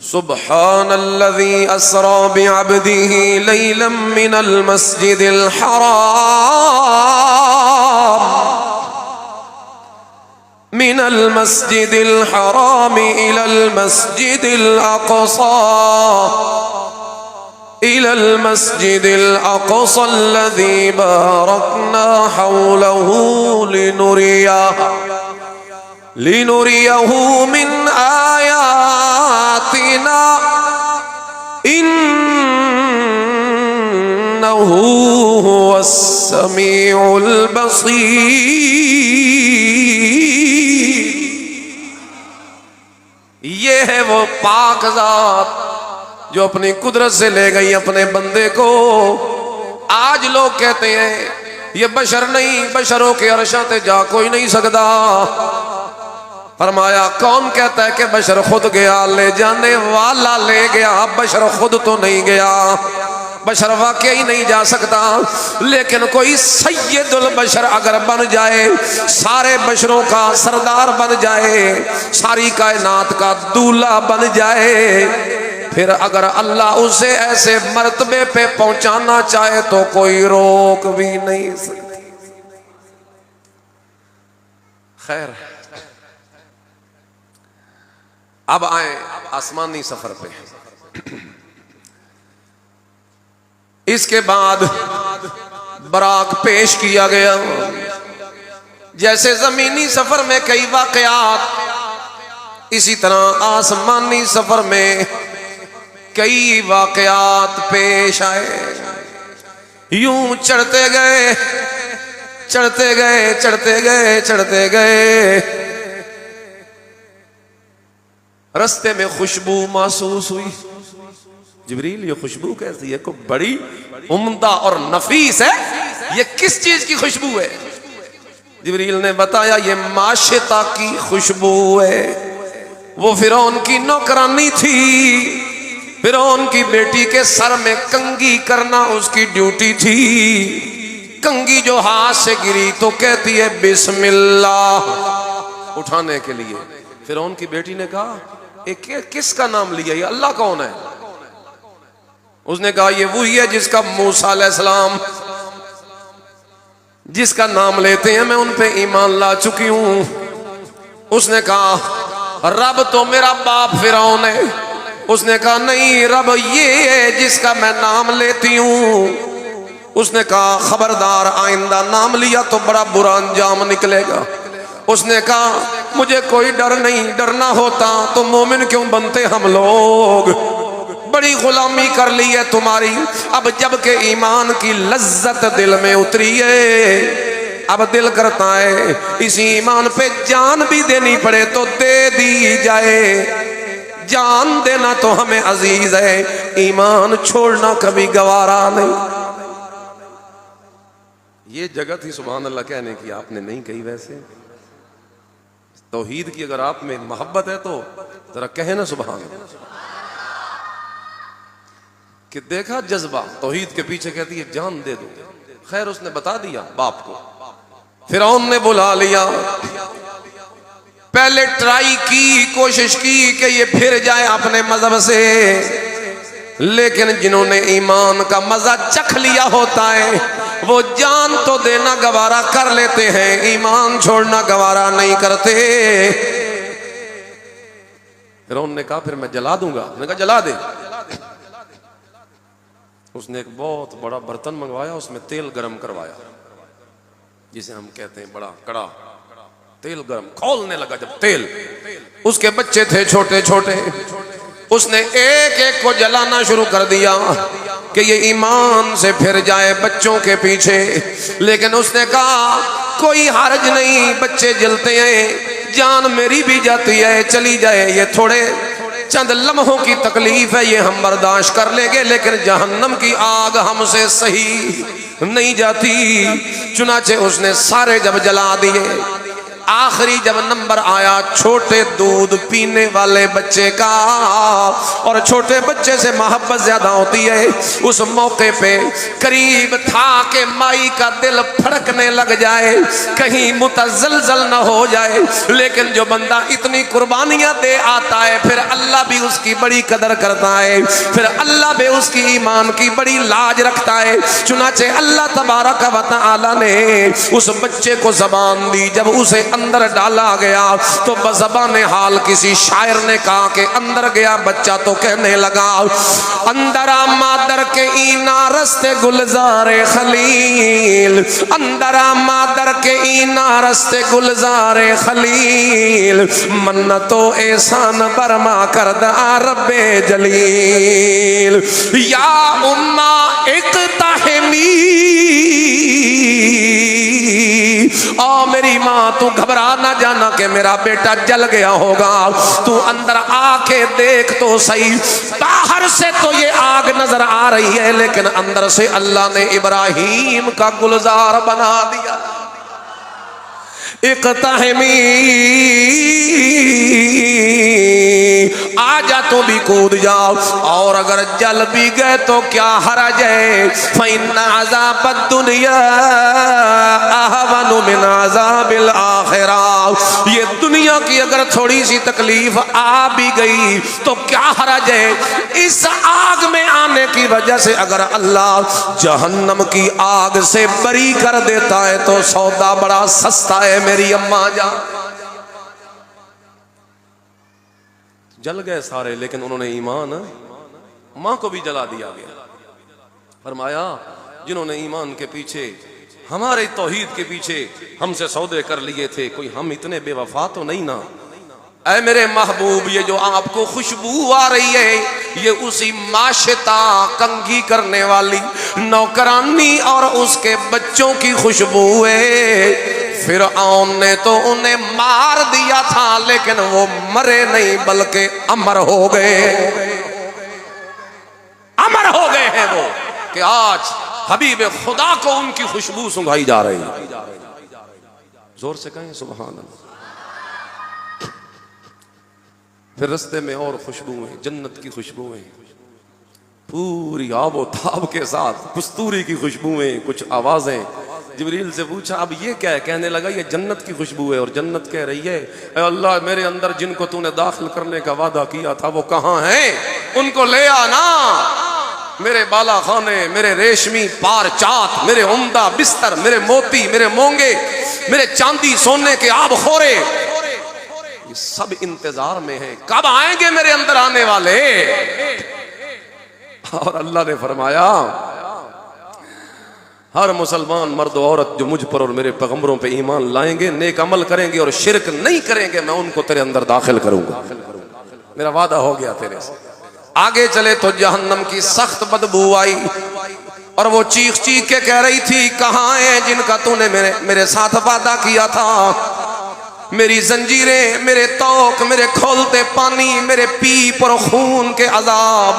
सुब्हानल्लज़ी अस्रा बिअब्दिही लैलन मिनल मस्जिदिल हराम इलल मस्जिदिल अक़सा अल्लज़ी बारकना हौलहू लिनुरियहू मिन आयातिना इन्नहू हुवस समीउल बसीर। ये है वो पाक ज़ात जो अपनी कुदरत से ले गई अपने बंदे को। आज लोग कहते हैं ये बशर नहीं, बशरों के अर्शा ते जा कोई नहीं सकता। फरमाया कौन कहता है कि बशर खुद गया? ले जाने वाला ले गया, बशर खुद तो नहीं गया। बशर वाकई ही नहीं जा सकता, लेकिन कोई सैयदुल बशर अगर बन जाए, सारे बशरों का सरदार बन जाए, सारी कायनात का दूल्हा बन जाए, फिर अगर अल्लाह उसे ऐसे मर्तबे पे पहुंचाना चाहे तो कोई रोक भी नहीं सकती। खैर, अब आए आसमानी सफर पे। इसके बाद बराक पेश किया गया। जैसे जमीनी सफर में कई वाकयात, इसी तरह आसमानी सफर में कई वाकयात पेश आए। यूं चढ़ते गए, चढ़ते गए, चढ़ते गए, चढ़ते गए। रस्ते में खुशबू महसूस हुई। जिब्रील, ये खुशबू कैसी है? को बड़ी उम्दा और नफीस है। ये किस चीज की खुशबू है? जिब्रील ने बताया ये माशिता की खुशबू है। वो फिरौन की नौकरानी थी। फिरौन की बेटी के सर में कंघी करना उसकी ड्यूटी थी। कंघी जो हाथ से गिरी तो कहती है बिस्मिल्लाह उठाने के लिए। फिरौन की बेटी ने कहा किसका नाम लिया? ये अल्लाह कौन है? उसने कहा ये वही है जिसका मूसा अलैहिस्सलाम जिसका नाम लेते हैं मैं उन पे ईमान ला चुकी हूं। उसने कहा रब तो मेरा बाप फिरौन है। उसने कहा नहीं, रब ये है जिसका मैं नाम लेती हूं। उसने कहा खबरदार, आइंदा नाम लिया तो बड़ा बुरा अंजाम निकलेगा। उसने कहा मुझे कोई डर नहीं, डरना होता तो मोमिन क्यों बनते हम लोग। बड़ी गुलामी कर ली है तुम्हारी। अब जब के ईमान की लज्जत दिल में उतरी है, अब दिल करता है इसी ईमान पे जान भी देनी पड़े तो दे दी जाए। जान देना तो हमें अजीज है, ईमान छोड़ना कभी गवारा नहीं। ये जगत ही सुभान अल्लाह कहने की आपने नहीं कही। वैसे तौहीद की अगर आप में मोहब्बत है तो जरा कहे ना सुभान अल्लाह। कि देखा जज्बा तौहीद के पीछे, कहती है जान दे दो। खैर उसने बता दिया बाप को। फिरौन ने बुला लिया। पहले ट्राई की, कोशिश की कि ये फिर जाए अपने मजहब से, लेकिन जिन्होंने ईमान का मजा चख लिया होता है वो जान तो देना गवारा कर लेते हैं, ईमान छोड़ना गवारा नहीं करते। फिरौन ने कहा फिर मैं जला दूंगा। मैंने कहा जला दे। उसने एक बहुत बड़ा बर्तन मंगवाया, उसमें तेल गरम करवाया, जिसे हम कहते हैं बड़ा कड़ा तेल गरम। खोलने लगा जब तेल, उसके बच्चे थे छोटे छोटे। उसने एक एक को जलाना शुरू कर दिया कि ये ईमान से फिर जाए बच्चों के पीछे। लेकिन उसने कहा कोई हर्ज नहीं, बच्चे जलते हैं, जान मेरी भी जाती है, चली जाए, ये थोड़े चंद लम्हों की तकलीफ है, ये हम बर्दाश्त कर लेंगे, लेकिन जहन्नम की आग हमसे सही नहीं जाती। चुनाचे उसने सारे जब जला दिए, आखिरी जब नंबर आया छोटे दूध पीने वाले बच्चे का, और छोटे बच्चे से मोहब्बत ज्यादा होती है, उस मौके पे करीब था कि माई का दिल फड़कने लग जाए, कहीं मुतज़लज़ल न हो जाए। लेकिन जो बंदा इतनी कुर्बानियां दे आता है, फिर अल्लाह भी उसकी बड़ी कदर करता है, फिर अल्लाह भी उसकी ईमान की बड़ी लाज रखता है। चुनाचे अल्लाह तबारक व तआला ने उस बच्चे को ज़बान दी। जब उसे अंदर डाला गया तो बज़बान हाल किसी शायर ने कहा कि अंदर गया बच्चा तो कहने लगा, अंदरा मादर के ईना रस्ते गुलजारे खलील, अंदरा मादर के ईना रस्ते गुलजारे खलील, मन्नतो एहसान बरमा कर दा रब्बे जलील। या उम्मा इक़्ताहिमी, ओ मेरी माँ तू घबरा ना जाना कि मेरा बेटा जल गया होगा, तू अंदर आके देख तो सही। बाहर से तो ये आग नजर आ रही है, लेकिन अंदर से अल्लाह ने इब्राहिम का गुलजार बना दिया। इक़्ताहिमी, आजा तो भी कूद जाओ, और अगर जल भी गए तो क्या हरज है। फ़इन्ना अज़ाबद दुनिया अहवनु मिन अज़ाबिल आखिरा, ये दुनिया की अगर थोड़ी सी तकलीफ आ भी गई तो क्या हरज है। इस आग में आने की वजह से अगर अल्लाह जहन्नम की आग से बरी कर देता है तो सौदा बड़ा सस्ता है मेरी अम्मा जान। जल गए सारे, लेकिन उन्होंने ईमान, मां को भी जला दिया गया। फरमाया जिन्होंने ईमान के पीछे, हमारे तौहीद के पीछे हमसे सौदे कर लिए थे, कोई हम इतने बेवफा तो नहीं ना। ऐ मेरे महबूब, ये जो आपको खुशबू आ रही है ये उसी माशिता कंघी करने वाली नौकरानी और उसके बच्चों की खुशबू है। फिरऔन ने तो उन्हें मार दिया था, लेकिन वो मरे नहीं बल्कि अमर हो गए, अमर हो गए हैं वो, कि आज हबीब खुदा को उनकी खुशबू सुंघाई जा रही है। जोर से कहें सुभान अल्लाह। फिर रस्ते में और खुशबुएं, जन्नत की खुशबुएं, पूरी आबो ताब के साथ, कस्तूरी की खुशबुएं, कुछ आवाजें। जिब्रील से पूछा अब ये क्या है? कहने लगा ये जन्नत की खुशबू है। और जन्नत कह रही है ऐ अल्लाह मेरे अंदर जिनको तूने दाखिल करने का वादा किया था वो कहाँ हैं? उनको ले आना। मेरे बाला खाने, मेरे रेशमी पार चात, मेरे उम्दा बिस्तर, मेरे मोती, मेरे मोंगे, मेरे चांदी सोने के आब खोरे, ये सब इंतजार में है, कब आएंगे मेरे अंदर आने वाले। और अल्लाह ने फरमाया हर मुसलमान मर्द औरत जो मुझ पर और मेरे पैगंबरों पे ईमान लाएंगे, नेक अमल करेंगे और शिरक नहीं करेंगे, मैं उनको तेरे अंदर दाखिल करूंगा। मेरा वादा हो गया तेरे से। आगे चले तो जहन्नम की सख्त बदबू आई और वो चीख चीख के कह रही थी कहाँ है जिनका तूने मेरे साथ वादा किया था। मेरी जंजीरें, मेरे तौक, मेरे खोलते पानी, मेरे पीप और खून के अजाब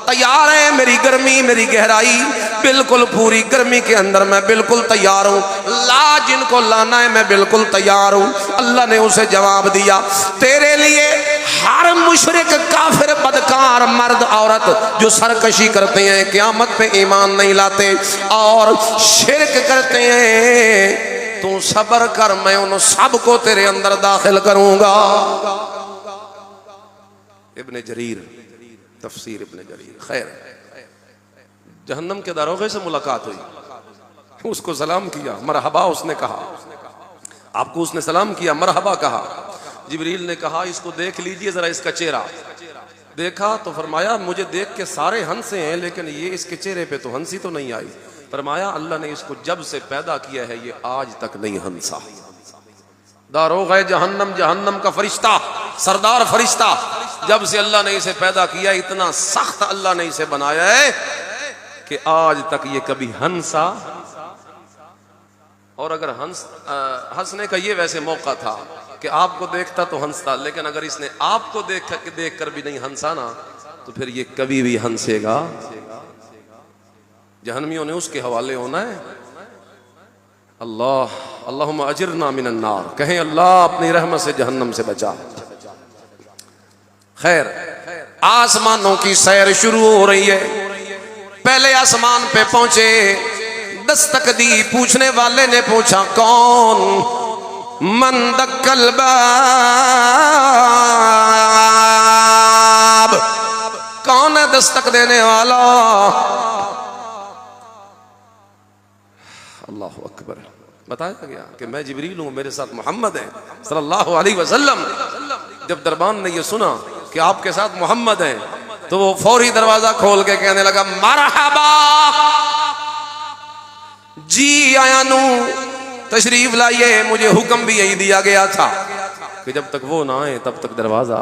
तैयार है। मेरी गर्मी, मेरी गहराई बिल्कुल पूरी गर्मी के अंदर मैं बिल्कुल तैयार हूँ। ला जिनको लाना है मैं बिल्कुल तैयार हूँ। अल्लाह ने उसे जवाब दिया तेरे लिए हर मुशरिक, काफिर, बदकार, मर्द, औरत जो सरकशी करते हैं, क़यामत पे ईमान नहीं लाते और शिरक करते हैं, तू सब्र कर, मैं उन सब को तेरे अंदर दाखिल करूंगा। इब्ने जरीर, तफसीर इब्ने जरीर। खैर, जहन्नम के दारोगे से मुलाकात हुई, उसको सलाम किया, मरहबा उसने कहा। आपको उसने सलाम किया, मरहबा कहा। जिब्रील ने कहा इसको देख लीजिए जरा, इसका चेहरा। देखा तो फरमाया मुझे देख के सारे हंसे हैं, लेकिन ये इसके चेहरे पे तो हंसी तो नहीं आई। फरमाया अल्लाह ने इसको जब से पैदा किया है ये आज तक नहीं हंसा। दारोगा जहन्नम, जहन्नम का फरिश्ता, सरदार फरिश्ता, जब से अल्लाह ने इसे पैदा किया इतना सख्त अल्लाह ने इसे बनाया है कि आज तक ये कभी हंसा। और अगर हंसने का ये वैसे मौका था कि आपको देखता तो हंसता, लेकिन अगर इसने आपको देख कर भी नहीं हंसा ना तो फिर ये कभी भी हंसेगा। जहन्नमियों ने उसके हवाले होना है। अल्लाह अल्लाहुम्मा अजिरना मिनन नार, कहें अल्लाह अपनी रहमत से जहन्नम से बचा। खैर, आसमानों की सैर शुरू हो रही है। पहले आसमान पे पहुंचे, दस्तक दी। पूछने वाले ने पूछा कौन? मन दक्कल बाब, कौन है दस्तक देने वाला? अल्लाह अकबर। बताया गया कि मैं जिब्रील हूं, मेरे साथ मोहम्मद है सल्लल्लाहु अलैहि वसल्लम। जब दरबान ने यह सुना कि आपके साथ मोहम्मद है, तो वो फौरी दरवाजा खोल के कहने लगा मरहबा, जी आया नू, तशरीफ लाइए। मुझे हुक्म भी यही दिया गया था कि जब तक वो ना आए तब तक दरवाजा।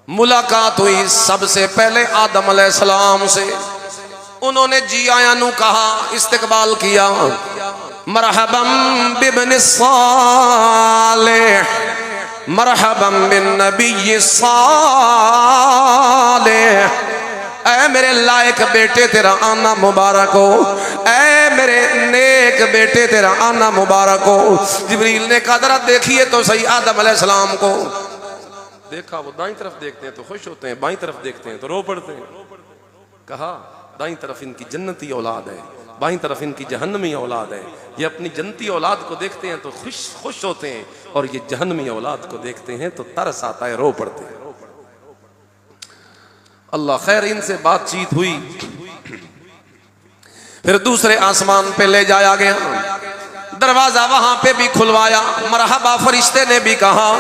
मुलाकात हुई सबसे पहले आदम अलैहिस्सलाम से। उन्होंने जी आया नू कहा, इस्तकबाल किया। मरहबम बिब्न सालेह, मरहबम बिन नबी सालेह। ऐ मेरे लायक बेटे तेरा आना मुबारक हो, ऐ मेरे नेक बेटे तेरा आना मुबारक हो। जिब्रील ने कहा जरा देखिए तो सही आदम अलैहिस्सलाम को। देखा, वो दाईं तरफ देखते हैं तो खुश होते हैं, बाईं तरफ देखते हैं तो रो पड़ते हैं। कहा दाईं तरफ इनकी जन्नती औलाद है, बाईं तरफ इनकी जहन्नमी औलाद है। ये अपनी जन्नती औलाद को देखते हैं तो खुश होते हैं, और ये जहन्नमी औलाद को देखते हैं तो तरस आता है, रो पड़ते हैं। अल्लाह खैर, इनसे बातचीत हुई। फिर दूसरे आसमान पे ले जाया गया, दरवाजा वहां पे भी खुलवाया। मरहबा फरिश्ते ने भी कहा।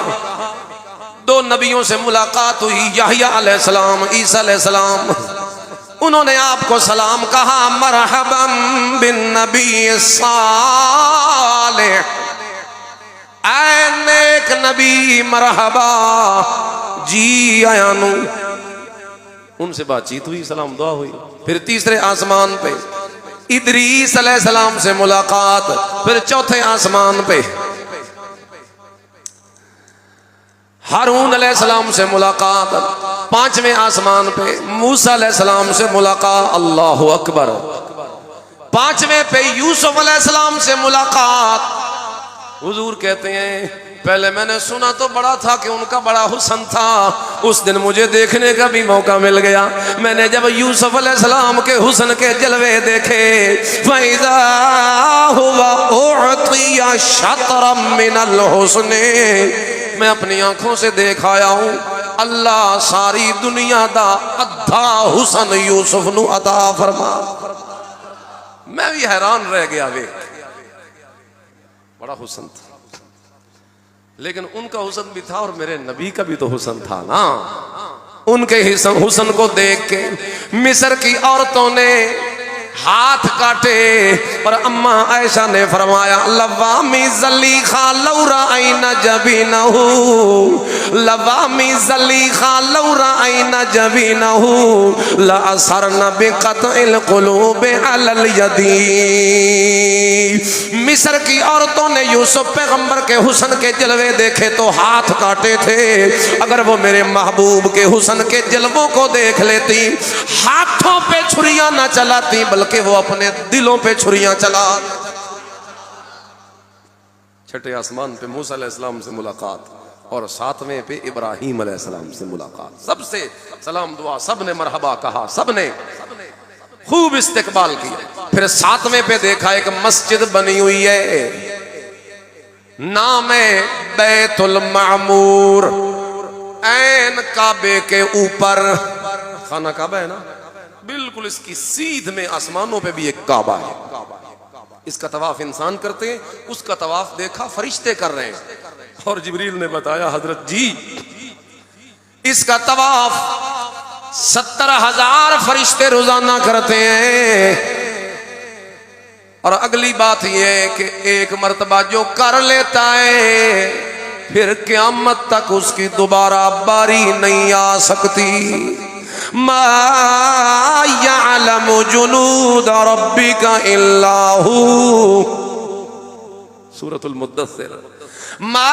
दो नबियों से मुलाकात हुई, याहया अलैहिस्सलाम, ईसा अलैहिस्सलाम। उन्होंने आपको सलाम कहा। मरहबम बिन नबी सालेह, ऐ नेक नबी मरहबा, जी आयानू। उनसे बातचीत हुई, सलाम दुआ हुई। फिर तीसरे आसमान पे इदरीस अलैहिस्सलाम से मुलाकात। फिर चौथे आसमान पे हारून अलैहिस्सलाम से मुलाकात। पांचवें आसमान पे मूसा अलैहिस्सलाम से मुलाकात। अल्लाहु अकबर। पांचवें पे यूसुफ अलैहिस्सलाम से मुलाकात। हुजूर कहते हैं पहले मैंने सुना तो बड़ा था कि उनका बड़ा हुस्न था, उस दिन मुझे देखने का भी मौका मिल गया। मैंने जब यूसुफ अलैहिस्सलाम के हुस्न के जलवे देखे, फैज़ा हुवा उअतिया शतरम मिनल हुस्ने, मैं अपनी आंखों से देख आया हूं अल्लाह सारी दुनिया दा अद्धा हुस्न यूसुफ नू अता फरमा। मैं भी हैरान रह गया, वे बड़ा हुस्न था, लेकिन उनका हुस्न भी था और मेरे नबी का भी तो हुस्न था ना। उनके हुस्न को देख के मिस्र की औरतों ने हाथ काटे, और अम्मा आयशा ने फरमाया लवामी ज़लीखा लौरा आईना जबीनहू, लवामी ज़लीखा लौरा आईना जबीनहू लअसरना बिक़त्इल क़ुलूबि अलल यदी। मिस्र की औरतों ने यूसुफ पैगंबर के हुस्न के जलवे देखे तो हाथ काटे थे। अगर वो मेरे महबूब के हुस्न के जलवों को देख लेती, हाथों पे छुरियां ना चलाती बल्कि वो अपने दिलों पे छुरियां चला। छठे आसमान पे मूसा अलैहिस्सलाम से मुलाकात, और सातवें पे इब्राहीम अलैहिस्सलाम से मुलाकात। सबसे सलाम दुआ, सबने मरहबा कहा, सबने खूब इस्तेकबाल किया। फिर सातवें पे देखा एक मस्जिद बनी हुई है, नाम है बैतुल मामूर, ऐन काबे के ऊपर। खाना काबा है ना, बिल्कुल इसकी सीध में आसमानों पे भी एक काबा है। इसका तवाफ इंसान करते हैं, उसका तवाफ देखा फरिश्ते कर रहे हैं। और जिब्रील ने बताया हजरत जी इसका तवाफ 70,000 फरिश्ते रोजाना करते हैं। और अगली बात यह है कि एक मर्तबा जो कर लेता है फिर क़यामत तक उसकी दोबारा बारी नहीं आ सकती। मा यअलमु जुनूद रब्बिका इल्ला हू, सूरतुल मुद्दस्सिर। मा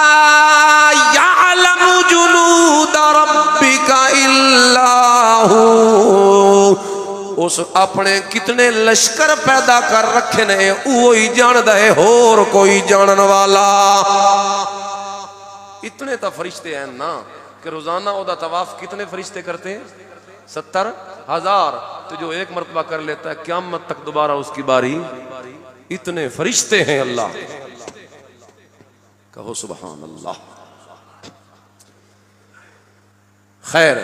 यअलमु जुनूद रब्बिका इल्ला हू, उस अपने कितने लश्कर पैदा कर रखे ने वो ही जानदा है, होर कोई जानन वाला। इतने तो फरिश्ते हैं ना कि रोजाना ओदा तवाफ कितने फरिश्ते करते हैं? 70,000। तो जो एक मरतबा कर लेता है क़यामत तक दोबारा उसकी बारी। इतने फरिश्ते हैं अल्लाह। कहो सुभान अल्लाह। खैर,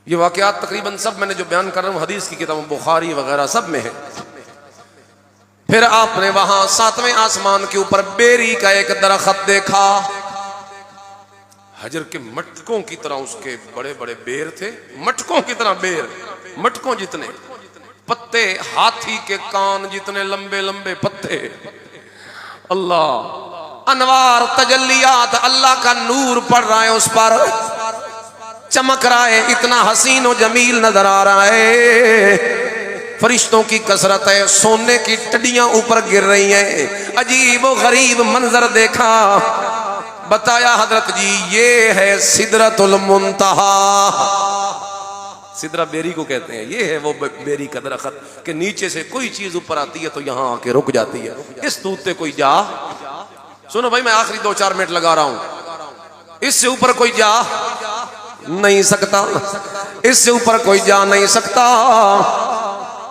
ये वाकयात तकरीबन सब मैंने जो बयान कर रहा हूं हदीस की किताब बुखारी वगैरह सब में है। फिर आपने वहां 7वें आसमान के ऊपर बेरी का एक दरख्त देखा, हजर के मटकों की तरह उसके बड़े बड़े बेर थे, मटकों की तरह बेर, मटकों जितने पत्ते, हाथी के कान जितने लंबे लंबे पत्ते। अल्लाह, अनवार तजल्लियात, अल्लाह का नूर पड़ रहा है उस पर, चमक रहा है, इतना हसीन और जमील नजर आ रहा है। फरिश्तों की कसरत है, सोने की टडियां ऊपर गिर रही हैं। अजीब व गरीब मंजर देखा। बताया हजरत जी ये है सिदरतुल मुंतहा। सिदरा बेरी को कहते हैं, ये है वो बेरी का दरख्त के नीचे से कोई चीज ऊपर आती है तो यहां आके रुक जाती है। इस दूत पे कोई जा, सुनो भाई मैं आखिरी 2-4 मिनट लगा रहा हूं, इससे ऊपर कोई जा नहीं सकता, इससे ऊपर कोई जा नहीं सकता।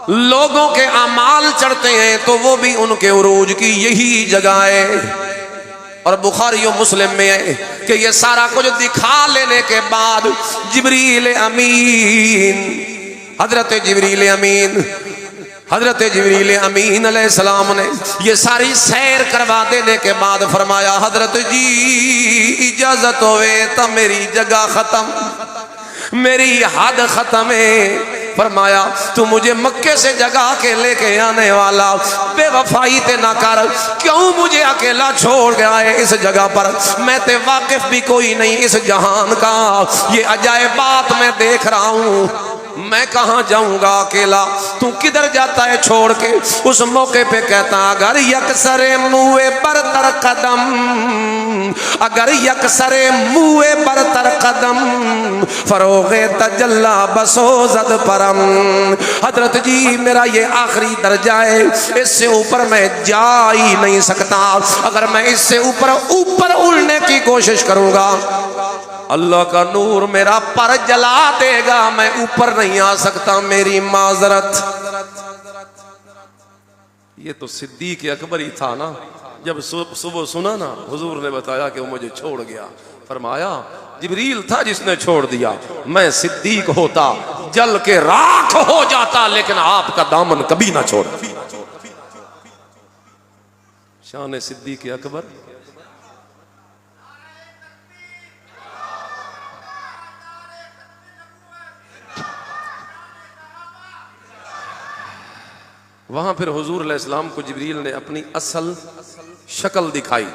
लोगों के अमाल चढ़ते हैं तो वो भी उनके उरूज की यही जगह है। और बुखारी और मुस्लिम में है कि ये सारा कुछ दिखा लेने के बाद जिब्रील अमीन, हजरत जिब्रील अमीन अलैहिस्सलाम ने ये सारी सैर करवा देने के बाद फरमाया, हजरत जी इजाजत होवे तो मेरी जगह खत्म, मेरी हद खत्म है। फरमाया तू मुझे मक्के से जगा के लेके आने वाला बेवफाई ते ना कर, क्यों मुझे अकेला छोड़ गया है इस जगह पर? मैं ते वाकिफ भी कोई नहीं इस जहान का, ये अजायब बात मैं देख रहा हूँ, मैं कहाँ जाऊंगा अकेला, तू किधर जाता है छोड़ के? उस मौके पे कहता अगर यकसरे मुए पर तर कदम, अगर यकसरे मुए पर तर कदम, फरोगे तजल्ला बसो जद परम। हजरत जी मेरा ये आखिरी दर्जा है, इससे ऊपर मैं जा ही नहीं सकता। अगर मैं इससे ऊपर उड़ने की कोशिश करूंगा अल्लाह का नूर मेरा पर जला देगा, मैं ऊपर नहीं आ सकता, मेरी माजरत। ये तो सिद्दीक अकबर ही था ना, जब सुबह सुना ना हुजूर ने बताया कि वो मुझे छोड़ गया, फरमाया जिब्रील था जिसने छोड़ दिया, मैं सिद्दीक होता जल के राख हो जाता, लेकिन आपका दामन कभी ना छोड़। शान सिद्दीक अकबर। वहां फिर हुजूर अलैहिस्सलाम को जिब्रील ने अपनी असल शक्ल दिखाई।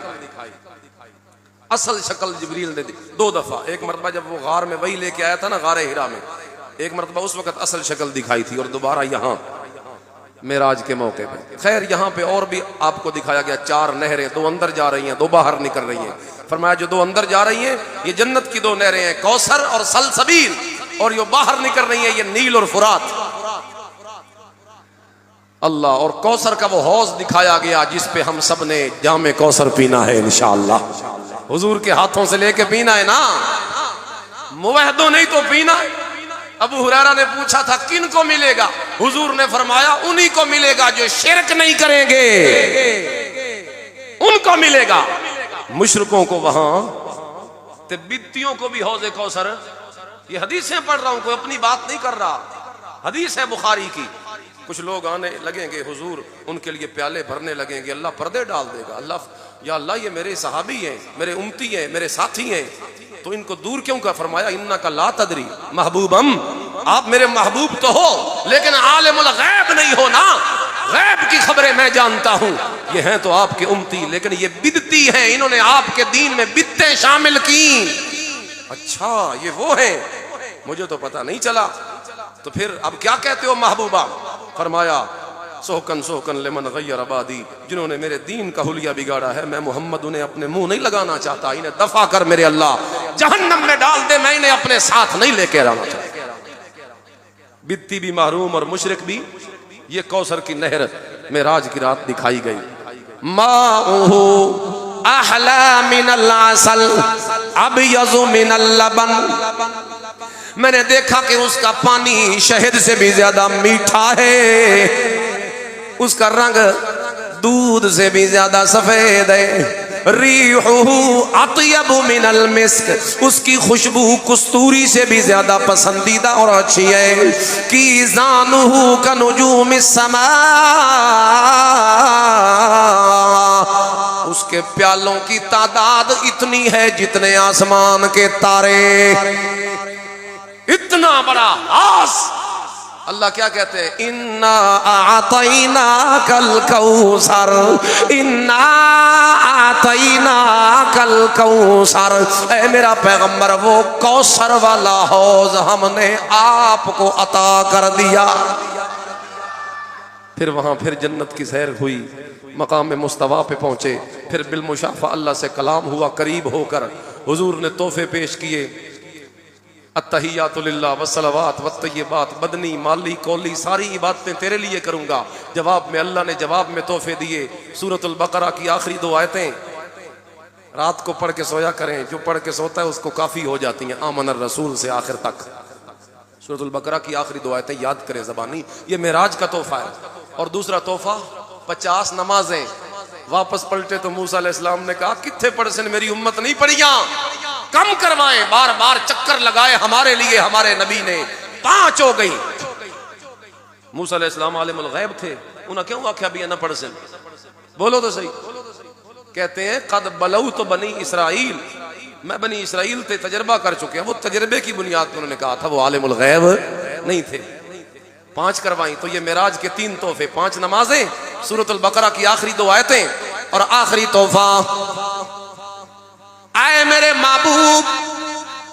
असल शक्ल जिब्रील ने 2 दफा, एक मरतबा जब वो गार में वही लेके आया था ना, गारे हिरा में, एक मरतबा उस वक्त असल शक्ल दिखाई थी, और दोबारा यहाँ मेराज के मौके पे। खैर यहाँ पे और भी आपको दिखाया गया, 4 नहरें, 2 अंदर जा रही हैं, 2 बाहर निकल रही हैं। फरमाया जो 2 अंदर जा रही हैं ये जन्नत की 2 नहरें हैं, कौसर और सलसबील, और जो बाहर निकल रही है ये नील और फुरात। अल्लाह, और कौसर का वो हौज दिखाया गया जिस पे हम सब ने जामे कौसर पीना है इंशाअल्लाह, हुजूर के हाथों से लेके पीना है ना, मुवहदों नहीं तो पीना है। अबू हुरैरा ने पूछा था किन को मिलेगा, हुजूर ने फरमाया उन्हीं को मिलेगा जो शिरक नहीं करेंगे, उनको मिलेगा। मुशरिकों को वहां, तिब्बतियों को भी हौज कौसर। ये हदीसें पढ़ रहा हूं, कोई अपनी बात नहीं कर रहा, हदीस है बुखारी की। कुछ लोग आने लगेंगे हुजूर, उनके लिए प्याले भरने लगेंगे, अल्लाह पर्दे डाल देगा। अल्लाह, या अल्लाह ये मेरे सहाबी हैं, मेरे उम्मती हैं, मेरे साथी हैं, तो इनको दूर क्यों कर? फरमाया इन्ना का ला तदरी महबूबम, आप मेरे महबूब तो हो लेकिन आलिमुल गैब नहीं हो ना, गैब की खबरें मैं जानता हूं। ये हैं तो आपके उम्मती, लेकिन ये बिदती हैं, इन्होंने आपके दीन में बिदतें शामिल की। अच्छा ये वो हैं, मुझे तो पता नहीं चला। तो फिर अब क्या कहते हो महबूबा? फरमाया सोहकन सोहकन लेमन गैर आबादी, जिन्होंने मेरे दीन का हुलिया बिगाड़ा है, मैं मोहम्मद उन्हें अपने मुंह नहीं लगाना चाहता, इन्हें दफा कर मेरे अल्लाह, जहन्नम में डाल दे, मैं इन्हें अपने साथ नहीं लेके आना चाहता। बित्ती भी महरूम और मुशरिक भी। ये कौसर की नहर मेराज की रात दिखाई गई। माऊहु अहला मिनल असल अबयज़ु मिनल लबन। मैंने देखा कि उसका पानी शहद से भी ज्यादा मीठा है, उसका रंग दूध से भी ज्यादा सफेद है। रीहुहु अत्यबु मिनल मिस्क। उसकी खुशबू कस्तूरी से भी ज्यादा पसंदीदा और अच्छी है। की ज़ानुहु कनुजूमिस समा। उसके प्यालों की तादाद इतनी है जितने आसमान के तारे। इतना बड़ा हास। अल्लाह क्या कहते हैं? इन्ना आतैना कल कौसर, इन्ना आतैना कल कौसर। ऐ मेरा पैगंबर, वो कौसर वाला हौज हमने आपको अता कर दिया। फिर वहां फिर जन्नत की सैर हुई, मकाम मुस्तवा पे पहुंचे, फिर बिलमुशाफा अल्लाह से कलाम हुआ करीब होकर। हुजूर ने तोहफे पेश किए, अत्तहियातु लिल्लाह वस्सलवात वत्तय्यिबात, बदनी माली कौली सारी इबादतें तेरे लिए करूंगा। जवाब में अल्लाह ने जवाब में तोहफे दिए। सूरतुल बकरा की आखिरी 2 आयतें रात को पढ़ के सोया करें, जो पढ़ के सोता है उसको काफी हो जाती हैं। आमनर रसूल से आखिर तक सूरतुल बकरा की आखिरी 2 आयतें याद करें ज़बानी। ये मेराज का तोहफा है। और दूसरा तोहफा 50 नमाजें। वापस पलटे तो मूसा अलैहिस्सलाम ने कहा, कितने परसेंट मेरी उम्मत नहीं पढ़िया, कम करवाएं। बार बार चक्कर लगाए हमारे लिए, हमारे नबी ने 5 हो गई। मूसा अलैहिस्सलाम आलिमुल गैब थे, उन्हें क्यों आख्या भी ना परसेंट? बोलो तो सही। कहते हैं कद बलऊ तो बनी इसराइल, मैं बनी इसराइल से तजर्बा कर चुके हैं। वो तजर्बे की बुनियाद पर उन्होंने कहा था, वो आलिमुल गैब नहीं थे। 5 करवाई। तो ये मेराज के 3 तोहफे, 5 नमाजें, सूरतुल बकरा की आखिरी 2 आयतें और आखिरी तोहफा। आए मेरे महबूब,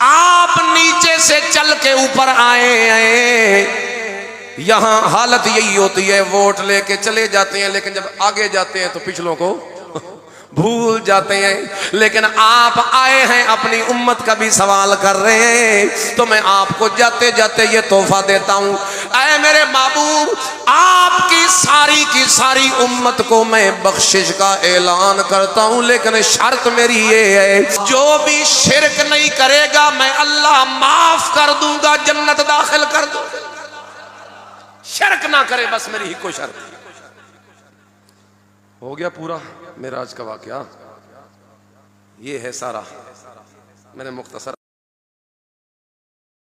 आप नीचे से चल के ऊपर आए। यहां हालत यही होती है, वोट लेके चले जाते हैं, लेकिन जब आगे जाते हैं तो पिछलों को भूल जाते हैं। लेकिन आप आए हैं, अपनी उम्मत का भी सवाल कर रहे हैं, तो मैं आपको जाते जाते ये तोहफा देता हूं। ऐ मेरे महबूब, आपकी सारी की सारी उम्मत को मैं बख्शिश का ऐलान करता हूं, लेकिन शर्त मेरी ये है, जो भी शिरक नहीं करेगा मैं अल्लाह माफ कर दूंगा, जन्नत दाखिल कर दूंगा। शिरक ना करे, बस मेरी ही कोई शर्त। हो गया पूरा मेराज का वाकया। ये है सारा, मैंने मुख्तसर